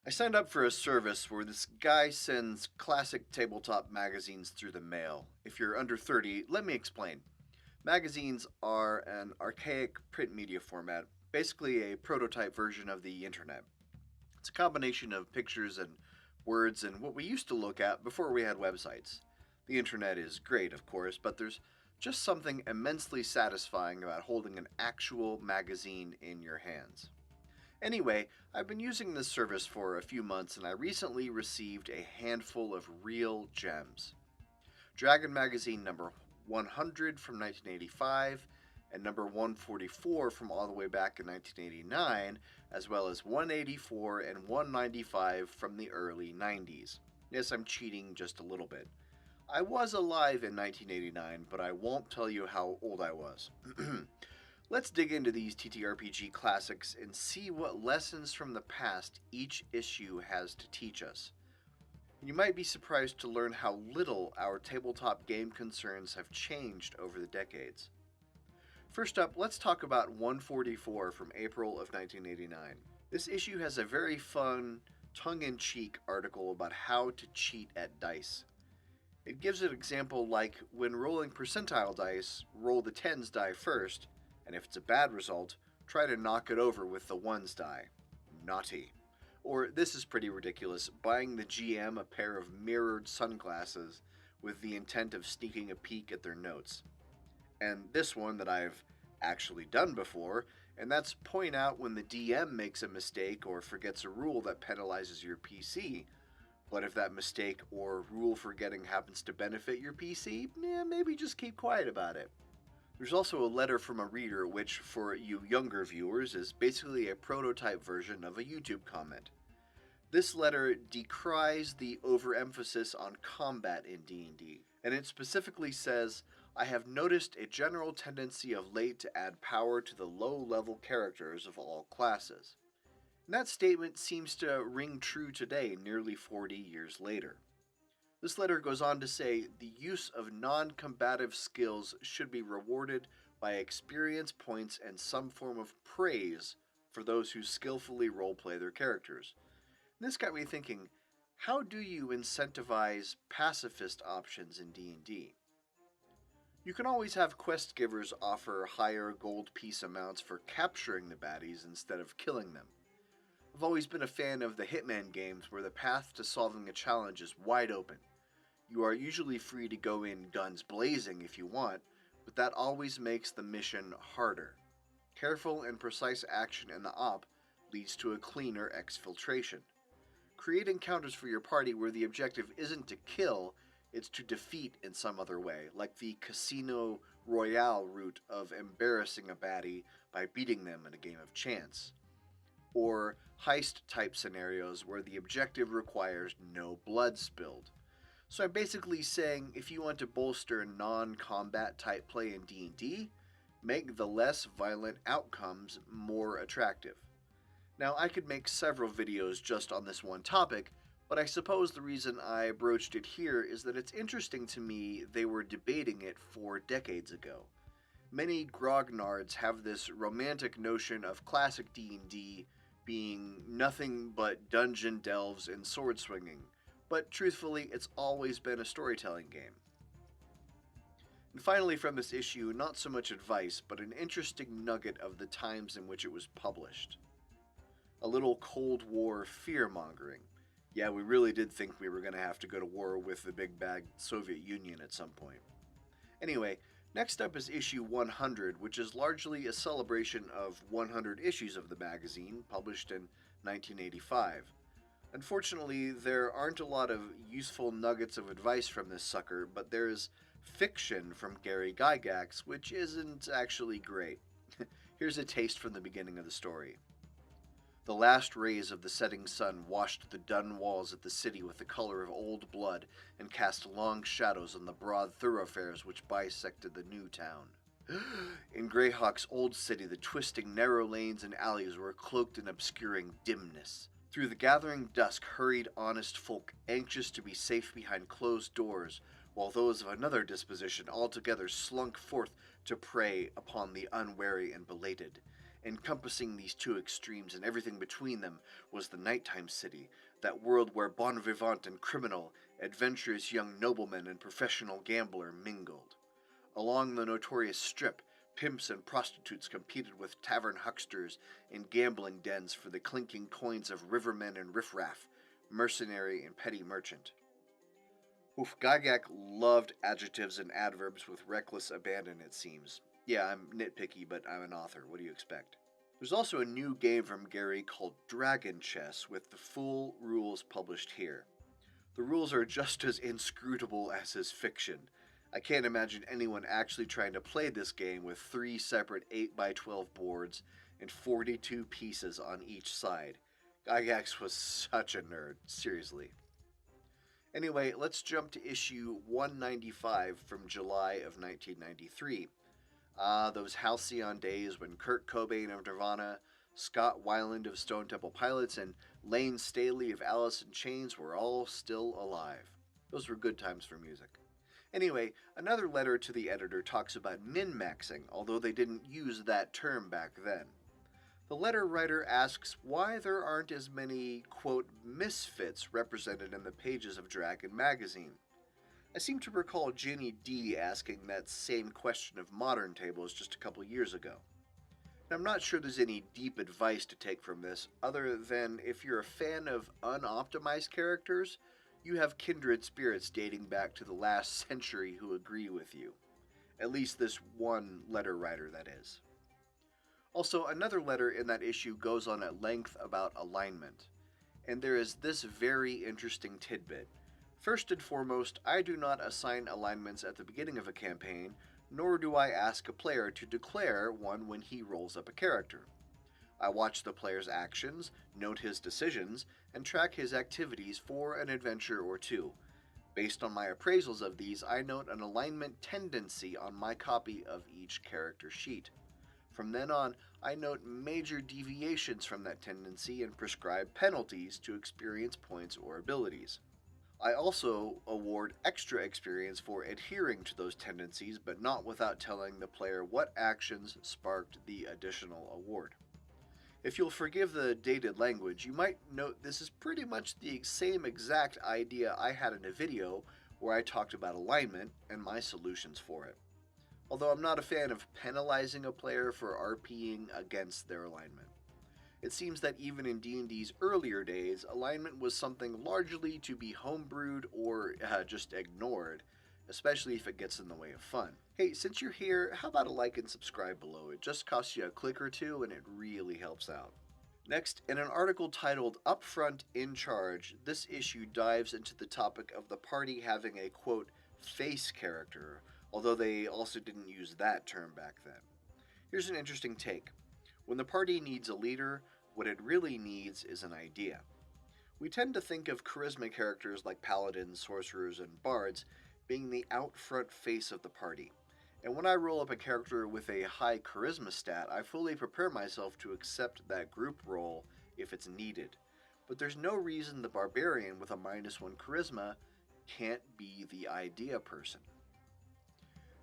I signed up for a service where this guy sends classic tabletop magazines through the mail. If you're under 30, let me explain. Magazines are an archaic print media format, basically a prototype version of the internet. It's a combination of pictures and words and what we used to look at before we had websites. The internet is great, of course, but there's just something immensely satisfying about holding an actual magazine in your hands. Anyway, I've been using this service for a few months and I recently received a handful of real gems. Dragon Magazine number 100 from 1985 and number 144 from all the way back in 1989, as well as 184 and 195 from the early 90s. Yes, I'm cheating just a little bit. I was alive in 1989, but I won't tell you how old I was. Let's dig into these TTRPG classics and see what lessons from the past each issue has to teach us. You might be surprised to learn how little our tabletop game concerns have changed over the decades. First up, let's talk about 144 from April of 1989. This issue has a very fun, tongue-in-cheek article about how to cheat at dice. It gives an example like when rolling percentile dice, roll the tens die first, and if it's a bad result, try to knock it over with the ones die. Naughty. Or, this is pretty ridiculous, buying the GM a pair of mirrored sunglasses with the intent of sneaking a peek at their notes. And this one that I've actually done before, and that's point out when the DM makes a mistake or forgets a rule that penalizes your PC. But if that mistake or rule forgetting happens to benefit your PC, maybe just keep quiet about it. There's also a letter from a reader which, for you younger viewers, is basically a prototype version of a YouTube comment. This letter decries the overemphasis on combat in D&D, and it specifically says, I have noticed a general tendency of late to add power to the low-level characters of all classes. And that statement seems to ring true today, nearly 40 years later. This letter goes on to say the use of non-combative skills should be rewarded by experience points and some form of praise for those who skillfully roleplay their characters. And this got me thinking, how do you incentivize pacifist options in D&D? You can always have quest givers offer higher gold piece amounts for capturing the baddies instead of killing them. I've always been a fan of the Hitman games where the path to solving a challenge is wide open. You are usually free to go in guns blazing if you want, but that always makes the mission harder. Careful and precise action in the op leads to a cleaner exfiltration. Create encounters for your party where the objective isn't to kill, it's to defeat in some other way, like the Casino Royale route of embarrassing a baddie by beating them in a game of chance. Or heist-type scenarios where the objective requires no blood spilled. So I'm basically saying if you want to bolster non-combat type play in D&D, make the less violent outcomes more attractive. Now I could make several videos just on this one topic, but I suppose the reason I broached it here is that it's interesting to me they were debating it 4 decades ago. Many grognards have this romantic notion of classic D&D being nothing but dungeon delves and sword swinging, but truthfully, it's always been a storytelling game. And finally from this issue, not so much advice, but an interesting nugget of the times in which it was published. A little Cold War fear-mongering. Yeah, we really did think we were going to have to go to war with the big bad Soviet Union at some point. Anyway, next up is issue 100, which is largely a celebration of 100 issues of the magazine, published in 1985. Unfortunately, there aren't a lot of useful nuggets of advice from this sucker, but there's fiction from Gary Gygax, which isn't actually great. Here's a taste from the beginning of the story. The last rays of the setting sun washed the dun walls of the city with the color of old blood and cast long shadows on the broad thoroughfares which bisected the new town. In Greyhawk's old city, the twisting, narrow lanes and alleys were cloaked in obscuring dimness. Through the gathering dusk hurried honest folk, anxious to be safe behind closed doors, while those of another disposition altogether slunk forth to prey upon the unwary and belated. Encompassing these two extremes and everything between them was the nighttime city, that world where bon vivant and criminal, adventurous young nobleman and professional gambler mingled. Along the notorious strip, pimps and prostitutes competed with tavern hucksters in gambling dens for the clinking coins of rivermen and riffraff, mercenary and petty merchant. Oof, Gygax loved adjectives and adverbs with reckless abandon, it seems. Yeah, I'm nitpicky, but I'm an author. What do you expect? There's also a new game from Gary called Dragon Chess, with the full rules published here. The rules are just as inscrutable as his fiction. I can't imagine anyone actually trying to play this game with 3 separate 8x12 boards and 42 pieces on each side. Gygax was such a nerd, seriously. Anyway, let's jump to issue 195 from July of 1993. Those halcyon days when Kurt Cobain of Nirvana, Scott Weiland of Stone Temple Pilots, and Lane Staley of Alice in Chains were all still alive. Those were good times for music. Anyway, another letter to the editor talks about min-maxing, although they didn't use that term back then. The letter writer asks why there aren't as many, quote, misfits represented in the pages of Dragon magazine. I seem to recall Ginny D asking that same question of modern tables just a couple years ago. And I'm not sure there's any deep advice to take from this, other than if you're a fan of unoptimized characters, you have kindred spirits dating back to the last century who agree with you. At least this one letter writer, that is. Also, another letter in that issue goes on at length about alignment. And there is this very interesting tidbit. First and foremost, I do not assign alignments at the beginning of a campaign, nor do I ask a player to declare one when he rolls up a character. I watch the player's actions, note his decisions, and track his activities for an adventure or two. Based on my appraisals of these, I note an alignment tendency on my copy of each character sheet. From then on, I note major deviations from that tendency and prescribe penalties to experience points or abilities. I also award extra experience for adhering to those tendencies, but not without telling the player what actions sparked the additional award. If you'll forgive the dated language, you might note this is pretty much the same exact idea I had in a video where I talked about alignment and my solutions for it. Although I'm not a fan of penalizing a player for RPing against their alignment. It seems that even in D&D's earlier days, alignment was something largely to be homebrewed or just ignored, especially if it gets in the way of fun. Hey, since you're here, how about a like and subscribe below? It just costs you a click or two and it really helps out. Next, in an article titled Upfront in Charge, this issue dives into the topic of the party having a, quote, face character, although they also didn't use that term back then. Here's an interesting take. When the party needs a leader, what it really needs is an idea. We tend to think of charisma characters like paladins, sorcerers, and bards being the out-front face of the party. And when I roll up a character with a high charisma stat, I fully prepare myself to accept that group role if it's needed. But there's no reason the barbarian with a -1 charisma can't be the idea person.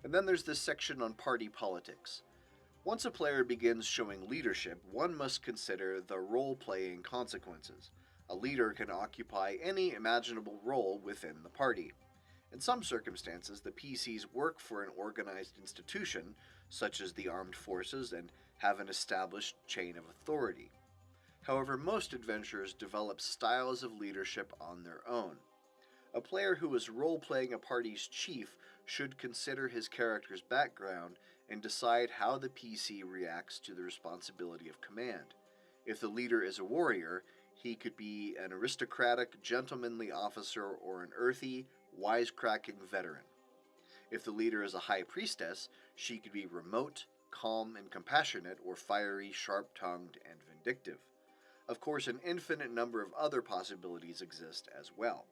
And then there's this section on party politics. Once a player begins showing leadership, one must consider the role-playing consequences. A leader can occupy any imaginable role within the party. In some circumstances, the PCs work for an organized institution, such as the armed forces, and have an established chain of authority. However, most adventurers develop styles of leadership on their own. A player who is role-playing a party's chief should consider his character's background and decide how the PC reacts to the responsibility of command. If the leader is a warrior, he could be an aristocratic, gentlemanly officer or an earthy, wisecracking veteran. If the leader is a high priestess, she could be remote, calm, and compassionate, or fiery, sharp-tongued, and vindictive. Of course, an infinite number of other possibilities exist as well.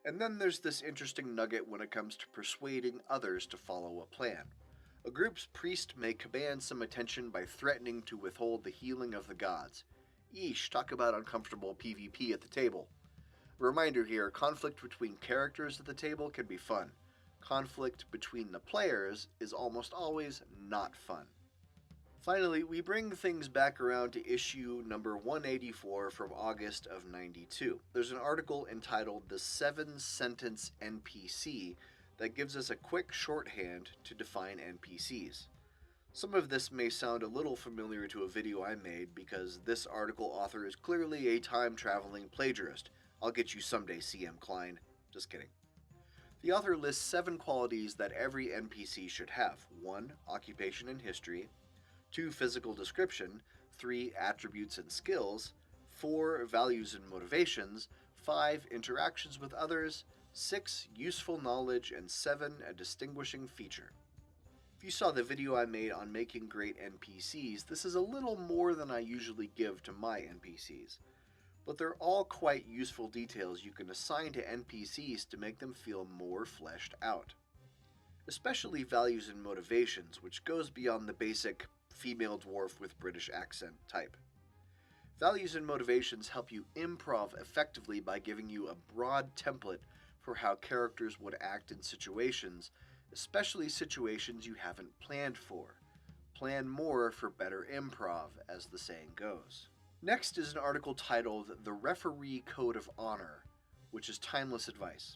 And then there's this interesting nugget when it comes to persuading others to follow a plan. A group's priest may command some attention by threatening to withhold the healing of the gods. Yeesh, talk about uncomfortable PvP at the table. A reminder here, conflict between characters at the table can be fun. Conflict between the players is almost always not fun. Finally, we bring things back around to issue number 184 from August of 92. There's an article entitled The 7-Sentence NPC that gives us a quick shorthand to define NPCs. Some of this may sound a little familiar to a video I made because this article author is clearly a time-traveling plagiarist. I'll get you someday, C.M. Klein. Just kidding. The author lists 7 qualities that every NPC should have. 1. Occupation and history. 2. Physical description. 3. Attributes and skills. 4. Values and motivations. 5. Interactions with others. 6. Useful knowledge. And 7. A distinguishing feature. If you saw the video I made on making great NPCs, this is a little more than I usually give to my NPCs. But they're all quite useful details you can assign to NPCs to make them feel more fleshed out. Especially values and motivations, which goes beyond the basic female dwarf with British accent type. Values and motivations help you improv effectively by giving you a broad template for how characters would act in situations, especially situations you haven't planned for. Plan more for better improv, as the saying goes. Next is an article titled The Referee Code of Honor, which is timeless advice.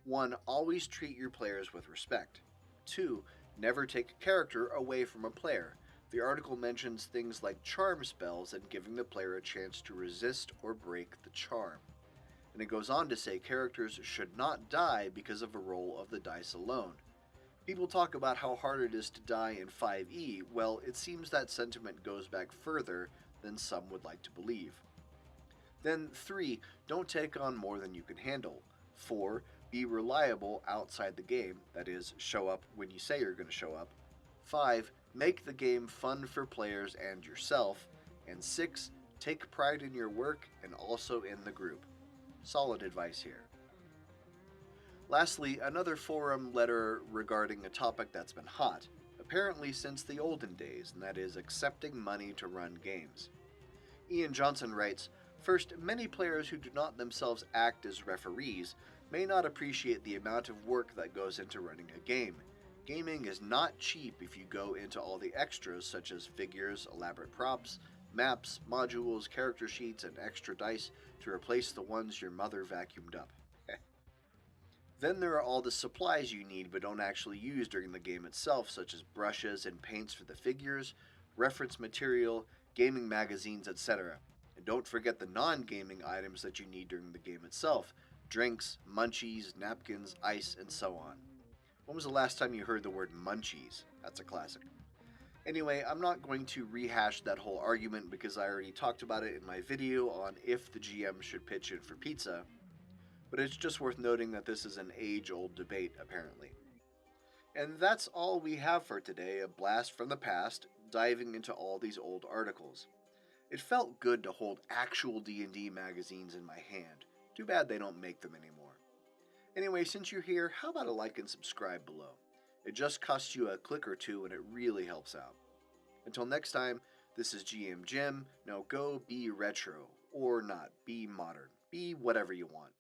1. Always treat your players with respect. 2. Never take a character away from a player. The article mentions things like charm spells and giving the player a chance to resist or break the charm. And it goes on to say characters should not die because of a roll of the dice alone. People talk about how hard it is to die in 5e. Well, it seems that sentiment goes back further than some would like to believe. Then 3. Don't take on more than you can handle. 4. Be reliable outside the game, that is, show up when you say you're going to show up. 5. Make the game fun for players and yourself. And 6. Take pride in your work and also in the group. Solid advice here. Lastly, another forum letter regarding a topic that's been hot, apparently since the olden days, and that is accepting money to run games. Ian Johnson writes, First, many players who do not themselves act as referees may not appreciate the amount of work that goes into running a game. Gaming is not cheap if you go into all the extras such as figures, elaborate props, maps, modules, character sheets, and extra dice to replace the ones your mother vacuumed up. Then there are all the supplies you need but don't actually use during the game itself, such as brushes and paints for the figures, reference material, gaming magazines, etc. And don't forget the non-gaming items that you need during the game itself: drinks, munchies, napkins, ice, and so on. When was the last time you heard the word munchies? That's a classic. Anyway, I'm not going to rehash that whole argument because I already talked about it in my video on if the GM should pitch in for pizza, but it's just worth noting that this is an age-old debate, apparently. And that's all we have for today, a blast from the past, diving into all these old articles. It felt good to hold actual D&D magazines in my hand. Too bad they don't make them anymore. Anyway, since you're here, how about a like and subscribe below? It just costs you a click or two and it really helps out. Until next time, this is GM Jim. Now go be retro, or not, be modern, be whatever you want.